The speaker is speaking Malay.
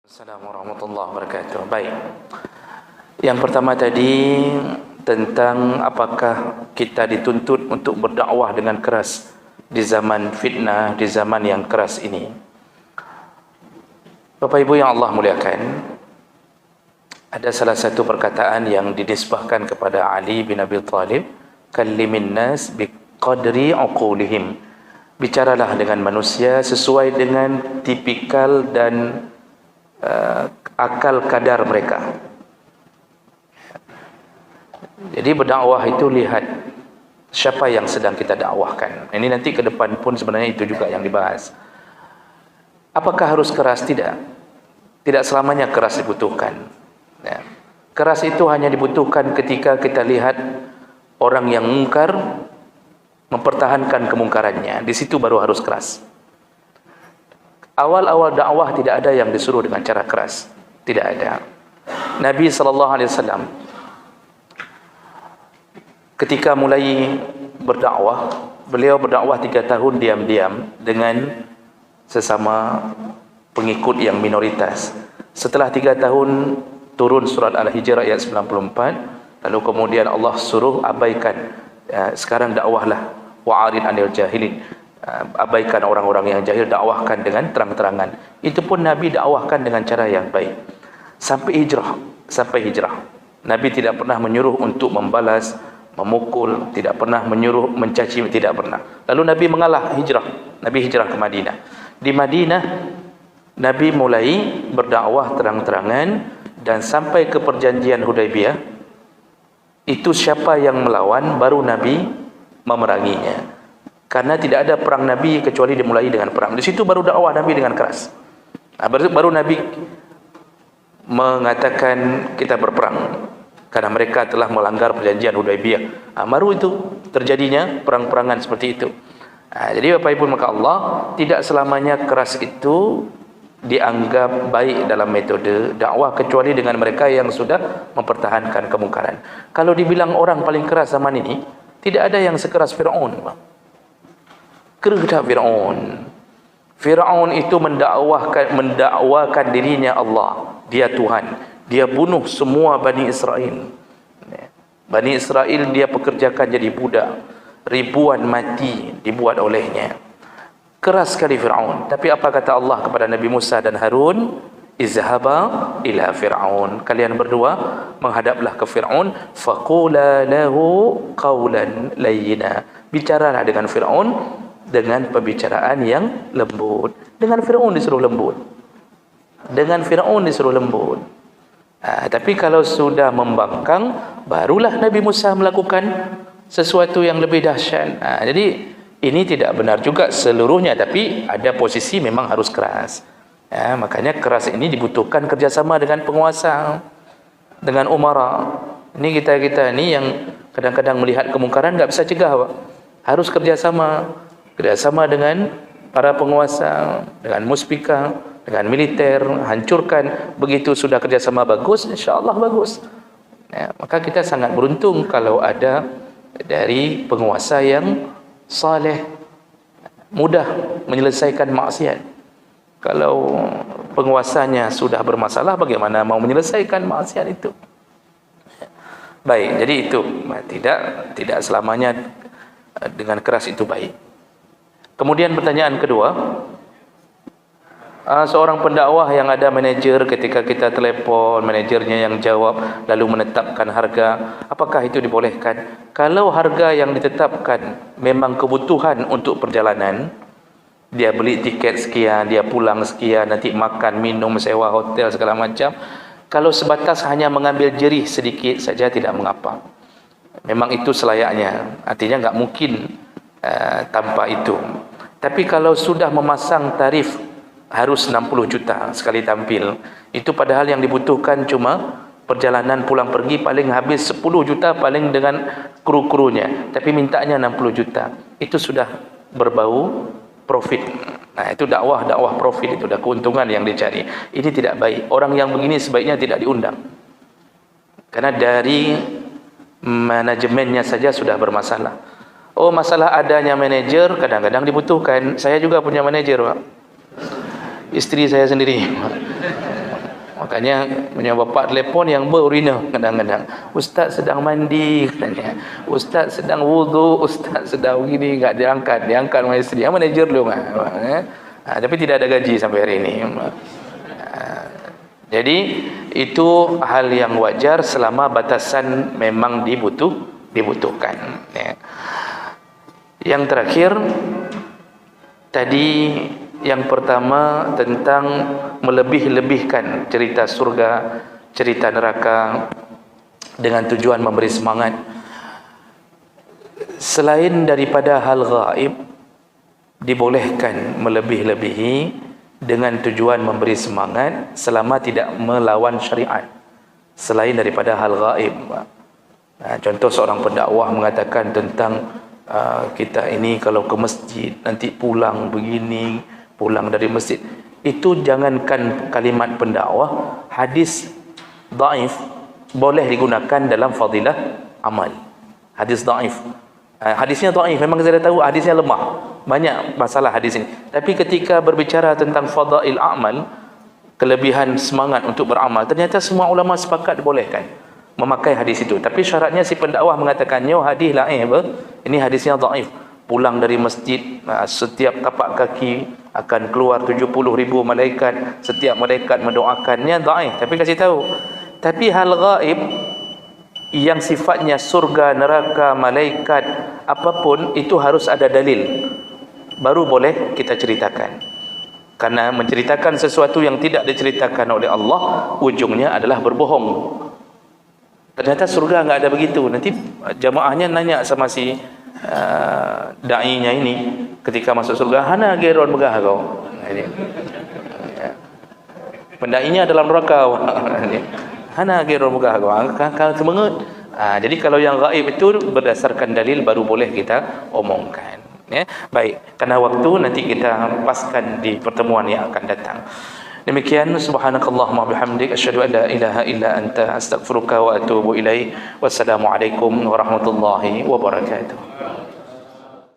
Assalamualaikum warahmatullahi wabarakatuh. Baik. Yang pertama tadi tentang apakah kita dituntut untuk berdakwah dengan keras di zaman fitnah, di zaman yang keras ini. Bapak Ibu yang Allah muliakan, ada salah satu perkataan yang dinisbahkan kepada Ali bin Abi Thalib, "Kallimin nas biqadri uqulihim." Bicaralah dengan manusia sesuai dengan tipikal dan akal kadar mereka. Jadi berdakwah itu lihat siapa yang sedang kita dakwahkan. Ini nanti ke depan pun sebenarnya itu juga yang dibahas. Apakah harus keras? Tidak. Tidak selamanya keras dibutuhkan. Ya. Keras itu hanya dibutuhkan ketika kita lihat orang yang mungkar mempertahankan kemungkarannya. Di situ baru harus keras. Awal-awal dakwah tidak ada yang disuruh dengan cara keras. Tidak ada. Nabi SAW ketika mulai berdakwah, beliau berdakwah 3 tahun diam-diam dengan sesama pengikut yang minoritas. Setelah 3 tahun turun surat Al-Hijr ayat 94, lalu kemudian Allah suruh abaikan, sekarang dakwahlah wa'arid anil jahilin, abaikan orang-orang yang jahil, dakwahkan dengan terang-terangan. Itu pun Nabi dakwahkan dengan cara yang baik sampai hijrah. Nabi tidak pernah menyuruh untuk membalas, memukul, tidak pernah menyuruh mencaci, tidak pernah. Lalu Nabi mengalah, Nabi hijrah ke Madinah. Di Madinah Nabi mulai berdakwah terang-terangan dan sampai ke perjanjian Hudaibiyah. Itu siapa yang melawan baru Nabi memeranginya. Karena tidak ada perang Nabi kecuali dimulai dengan perang. Di situ baru dakwah Nabi dengan keras. Baru Nabi mengatakan kita berperang karena mereka telah melanggar perjanjian Hudaibiyah. Baru itu terjadinya perang-perangan seperti itu. Jadi Bapak Ibu, maka Allah tidak selamanya keras itu dianggap baik dalam metode dakwah kecuali dengan mereka yang sudah mempertahankan kemungkaran. Kalau dibilang orang paling keras zaman ini, tidak ada yang sekeras Fir'aun. Kerja Fir'aun itu mendakwakan dirinya Allah, dia Tuhan. Dia bunuh semua Bani Israel. Bani Israel dia pekerjakan jadi budak. Ribuan mati dibuat olehnya. Keras sekali Fir'aun. Tapi apa kata Allah kepada Nabi Musa dan Harun? Izhaba ila Fir'aun. Kalian berdua menghadaplah ke Fir'aun. Faqula lahu qawlan layyina. Bicaralah dengan Fir'aun dengan pembicaraan yang lembut. Dengan Fir'aun disuruh lembut. Tapi kalau sudah membangkang, barulah Nabi Musa melakukan sesuatu yang lebih dahsyat. Jadi ini tidak benar juga seluruhnya, tapi ada posisi memang harus keras. Makanya keras ini dibutuhkan kerjasama dengan penguasa, dengan umara. Ini kita ini yang kadang-kadang melihat kemungkaran nggak bisa cegah, Pak. Harus kerjasama dengan para penguasa, dengan muspika, dengan militer, hancurkan. Begitu sudah kerjasama bagus, insya-Allah bagus. Maka kita sangat beruntung kalau ada dari penguasa yang saleh, mudah menyelesaikan maksiat. Kalau penguasanya sudah bermasalah, bagaimana mau menyelesaikan maksiat itu? Baik, jadi itu tidak selamanya dengan keras itu baik. Kemudian pertanyaan kedua, seorang pendakwah yang ada manajer, ketika kita telepon, manajernya yang jawab lalu menetapkan harga, apakah itu dibolehkan? Kalau harga yang ditetapkan memang kebutuhan untuk perjalanan, dia beli tiket sekian, dia pulang sekian, nanti makan, minum, sewa hotel segala macam, kalau sebatas hanya mengambil jerih sedikit saja tidak mengapa. Memang itu selayaknya, artinya nggak mungkin tanpa itu. Tapi kalau sudah memasang tarif harus 60 juta sekali tampil, itu padahal yang dibutuhkan cuma perjalanan pulang pergi paling habis 10 juta paling dengan kru-krunya, tapi mintanya 60 juta, itu sudah berbau profit. Itu dakwah profit, itu dah keuntungan yang dicari. Ini tidak baik. Orang yang begini sebaiknya tidak diundang, karena dari manajemennya saja sudah bermasalah. Masalah adanya manajer kadang-kadang dibutuhkan. Saya juga punya manajer, Pak. Istri saya sendiri. Hanya punya bapak telefon yang berurina kadang-kadang. Ustaz sedang mandi katanya. Ustaz sedang wudu, ustaz sedang begini, enggak diangkat. Diangkat oleh isteri. Manager lu tapi tidak ada gaji sampai hari ini. Jadi itu hal yang wajar selama batasan memang dibutuhkan. Yang terakhir tadi, yang pertama tentang melebih-lebihkan cerita surga, cerita neraka dengan tujuan memberi semangat. Selain daripada hal gaib, dibolehkan melebih-lebihi dengan tujuan memberi semangat selama tidak melawan syariat. Selain daripada hal gaib. Contoh seorang pendakwah mengatakan tentang kita ini kalau ke masjid nanti pulang begini, pulang dari masjid. Itu jangankan kalimat pendakwah, hadis dhaif boleh digunakan dalam fadilah amal. Hadis dhaif. Hadisnya dhaif, memang saya tahu hadisnya lemah. Banyak masalah hadis ini. Tapi ketika berbicara tentang fadail amal, kelebihan semangat untuk beramal, ternyata semua ulama sepakat dibolehkan memakai hadis itu. Tapi syaratnya si pendakwah mengatakannya hadis lain ini hadisnya dhaif. Pulang dari masjid, setiap tapak kaki akan keluar 70,000 malaikat, setiap malaikat mendoakannya, dhaif. Tapi kasih tahu. Tapi hal gaib yang sifatnya surga, neraka, malaikat, apapun itu harus ada dalil, baru boleh kita ceritakan. Karena menceritakan sesuatu yang tidak diceritakan oleh Allah, ujungnya adalah berbohong. Ternyata surga enggak ada begitu. Nanti jamaahnya nanya sama si da'inya ini ketika masuk surga, hana geron megah kau. Pendainya dalam neraka. Hana geron megah kau. Kau semangat. Jadi kalau yang gaib itu berdasarkan dalil baru boleh kita omongkan. Baik, karena waktu nanti kita paskan di pertemuan yang akan datang. Demikian, subhanakallahumma bihamdik, asyhadu an la ilaha illa anta, astaghfiruka wa atubu ilaik. Wassalamualaikum warahmatullahi wabarakatuh.